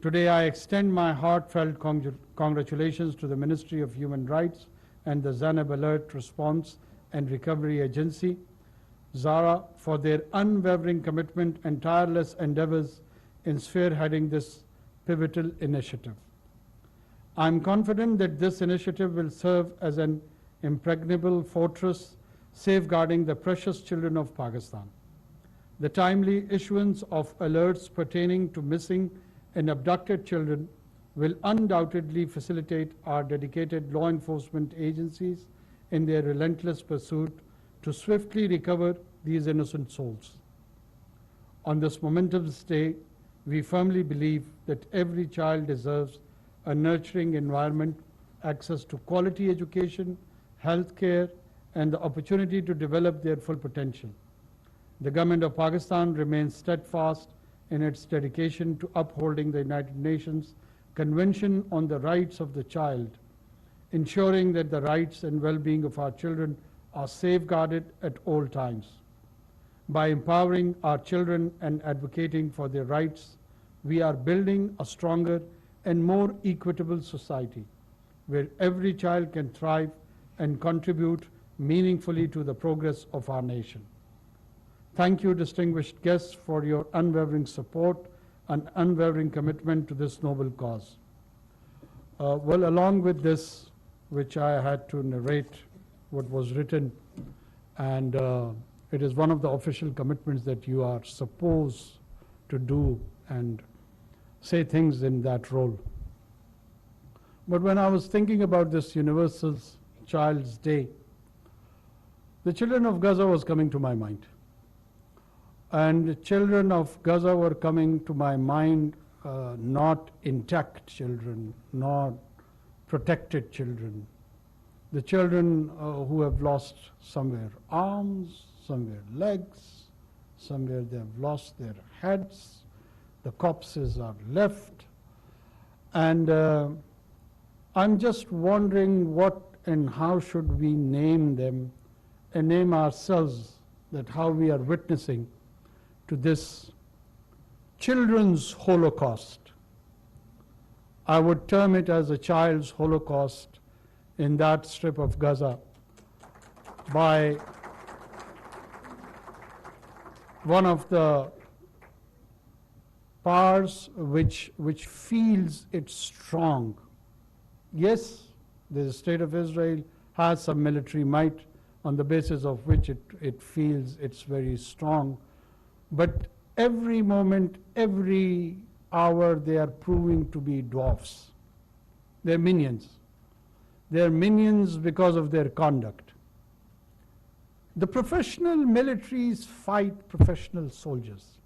Today I extend my heartfelt congratulations to the Ministry of Human Rights and the Zainab Alert Response and Recovery Agency, ZARA, for their unwavering commitment and tireless endeavors in spearheading this pivotal initiative. I am confident that this initiative will serve as an impregnable fortress safeguarding the precious children of Pakistan. The timely issuance of alerts pertaining to missing and abducted children will undoubtedly facilitate our dedicated law enforcement agencies in their relentless pursuit to swiftly recover these innocent souls. On this momentous day, we firmly believe that every child deserves a nurturing environment, access to quality education, health care, and the opportunity to develop their full potential. The Government of Pakistan remains steadfast in its dedication to upholding the United Nations Convention on the Rights of the Child, ensuring that the rights and well-being of our children are safeguarded at all times. By empowering our children and advocating for their rights, we are building a stronger and more equitable society where every child can thrive and contribute meaningfully to the progress of our nation. Thank you, distinguished guests, for your unwavering support and unwavering commitment to this noble cause. Well, along with this, which I had to narrate what was written, and it is one of the official commitments that you are supposed to do and say things in that role. But when I was thinking about this Universal Child's Day, the children of Gaza was coming to my mind. And the children of Gaza were coming to my mind, not intact children, not protected children. The children who have lost somewhere arms, somewhere legs, somewhere they have lost their heads, the corpses are left. And I'm just wondering what and how should we name them and name ourselves, that how we are witnessing to this children's Holocaust. I would term it as a child's Holocaust in that strip of Gaza by one of the powers which feels it's strong. Yes, the state of Israel has some military might on the basis of which it feels it's very strong. But every moment, every hour, they are proving to be dwarfs. They're minions. They're minions because of their conduct. The professional militaries fight professional soldiers.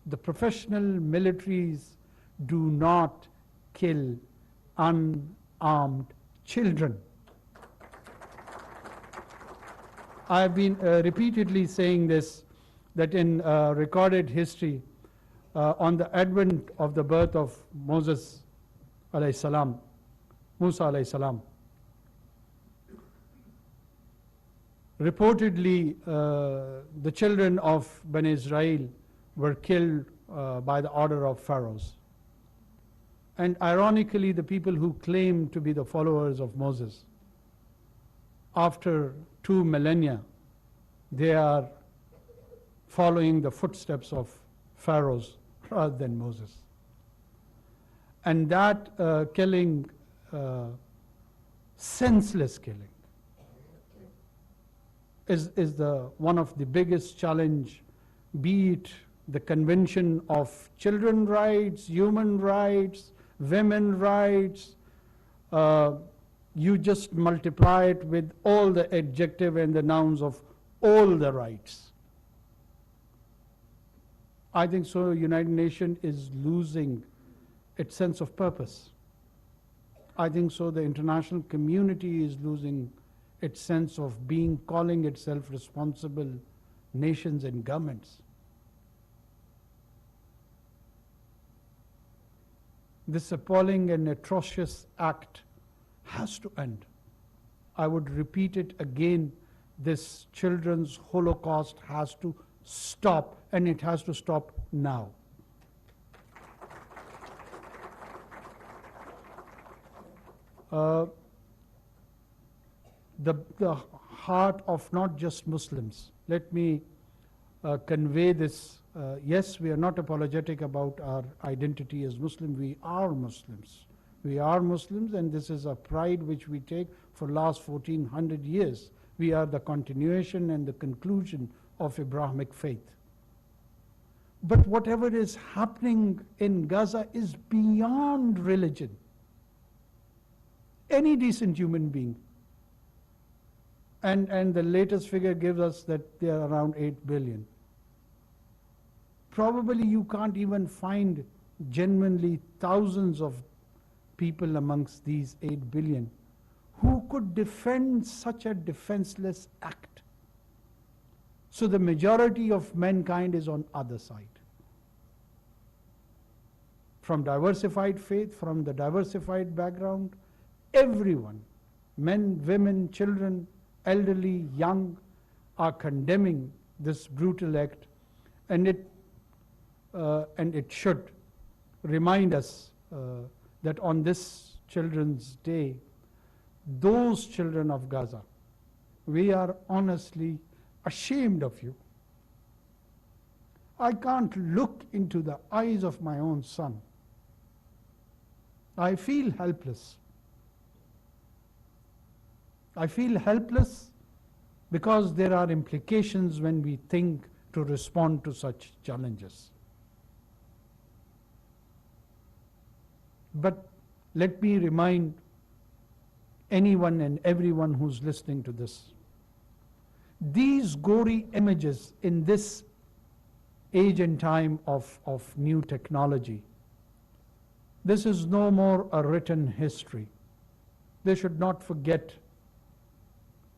The professional militaries do not kill unarmed children. I've been repeatedly saying this, that in recorded history, on the advent of the birth of Moses alayhi salam, Musa alayhi salam, reportedly the children of Bani Israel were killed by the order of pharaohs. And ironically, the people who claim to be the followers of Moses, after 2 millennia, they are following the footsteps of pharaohs rather than Moses. And that killing, senseless killing, is one of the biggest challenge, be it the Convention of Children's Rights, Human Rights, Women's Rights. You just multiply it with all the adjective and the nouns of all the rights. I think so United Nations is losing its sense of purpose. I think so the international community is losing its sense of calling itself responsible nations and governments. This appalling and atrocious act has to end. I would repeat it again, this children's Holocaust has to stop, and it has to stop now. uh, the heart of not just Muslims. Let me convey this. Yes, we are not apologetic about our identity as Muslim. We are Muslims. We are Muslims, and this is a pride which we take for last 1400 years. We are the continuation and the conclusion of Abrahamic faith. But whatever is happening in Gaza is beyond religion. Any decent human being, and the latest figure gives us that they are around 8 billion. Probably you can't even find genuinely thousands of people amongst these 8 billion who could defend such a defenseless act. So the majority of mankind is on other side. From diversified faith, from the diversified background, everyone, men, women, children, elderly, young, are condemning this brutal act, and it should remind us that on this Children's Day, those children of Gaza, we are honestly ashamed of you. I can't look into the eyes of my own son. I feel helpless. I feel helpless because there are implications when we think to respond to such challenges. But let me remind anyone and everyone who's listening to this, these gory images in this age and time of new technology, this is no more a written history. They should not forget.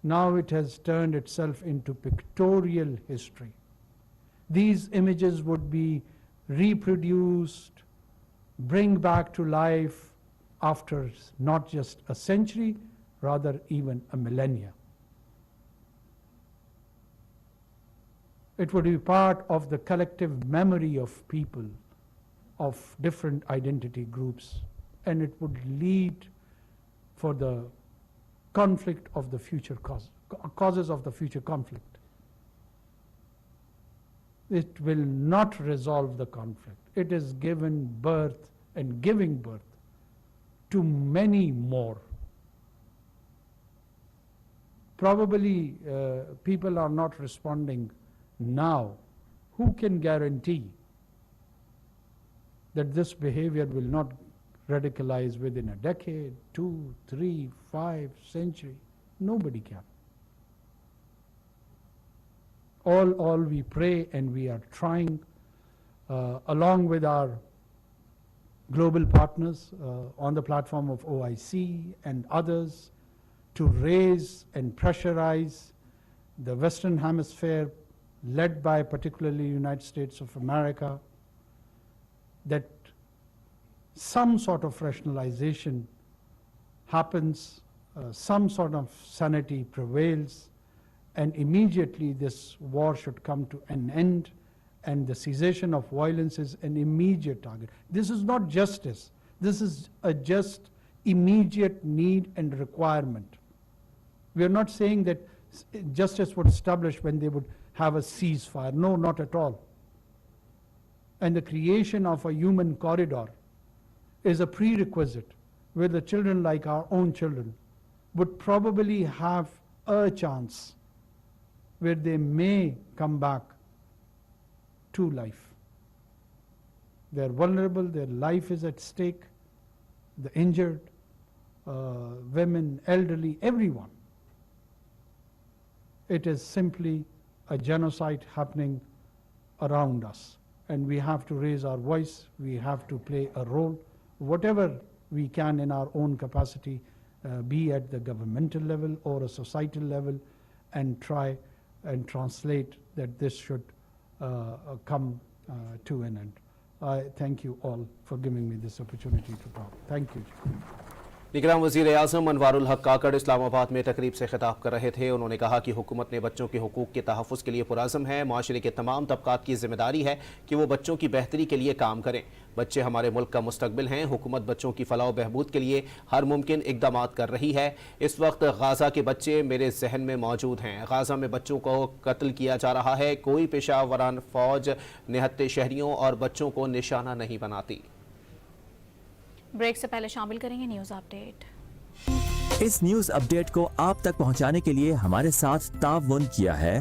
Now it has turned itself into pictorial history. These images would be reproduced, bring back to life after not just a century, rather even a millennia. It would be part of the collective memory of people of different identity groups, and it would lead for the conflict of the future causes of the future conflict. It will not resolve the conflict. It is given birth and giving birth to many more. Probably people are not responding now. Who can guarantee that this behavior will not radicalize within a decade, 2, 3, 5 century? Nobody can. All we pray, and we are trying, along with our global partners on the platform of OIC and others, to raise and pressurize the Western Hemisphere, led by particularly United States of America, that some sort of rationalization happens, some sort of sanity prevails, and immediately this war should come to an end, and the cessation of violence is an immediate target. This is not justice. This is a just immediate need and requirement. We are not saying that justice would establish when they would have a ceasefire. No, not at all. And the creation of a human corridor is a prerequisite where the children, like our own children, would probably have a chance where they may come back to life. They're vulnerable, their life is at stake, the injured, women, elderly, everyone. It is simply a genocide happening around us, and we have to raise our voice, we have to play a role, whatever we can in our own capacity, be at the governmental level or a societal level, and try and translate that this should come to an end. I thank you all for giving me this opportunity to talk. Thank you. निगरान वज़ीर आज़म अनवार हक काकड़ इस्लामाबाद में तकरीब से खिताब कर रहे थे। उन्होंने कहा कि हुकूमत ने बच्चों के हुकूक के तहफ़्फ़ुज़ के लिए पुरज़्म है। माशरे के तमाम तबक़ात की ज़िम्मेदारी है कि वो बच्चों की बेहतरी के लिए काम करें। बच्चे हमारे मुल्क का मुस्तकबिल हैं। हुकूमत बच्चों की फलाह बहबूद के लिए हर मुमकिन इक़दामात कर रही है। इस वक्त गाज़ा के बच्चे मेरे जहन में मौजूद हैं। गाज़ा में बच्चों को कत्ल किया जा रहा है। कोई पेशावरान फ़ौज निहत्ते शहरियों और बच्चों को निशाना नहीं बनाती। ब्रेक से पहले शामिल करेंगे न्यूज़ अपडेट। इस न्यूज़ अपडेट को आप तक पहुंचाने के लिए हमारे साथ ताउन किया है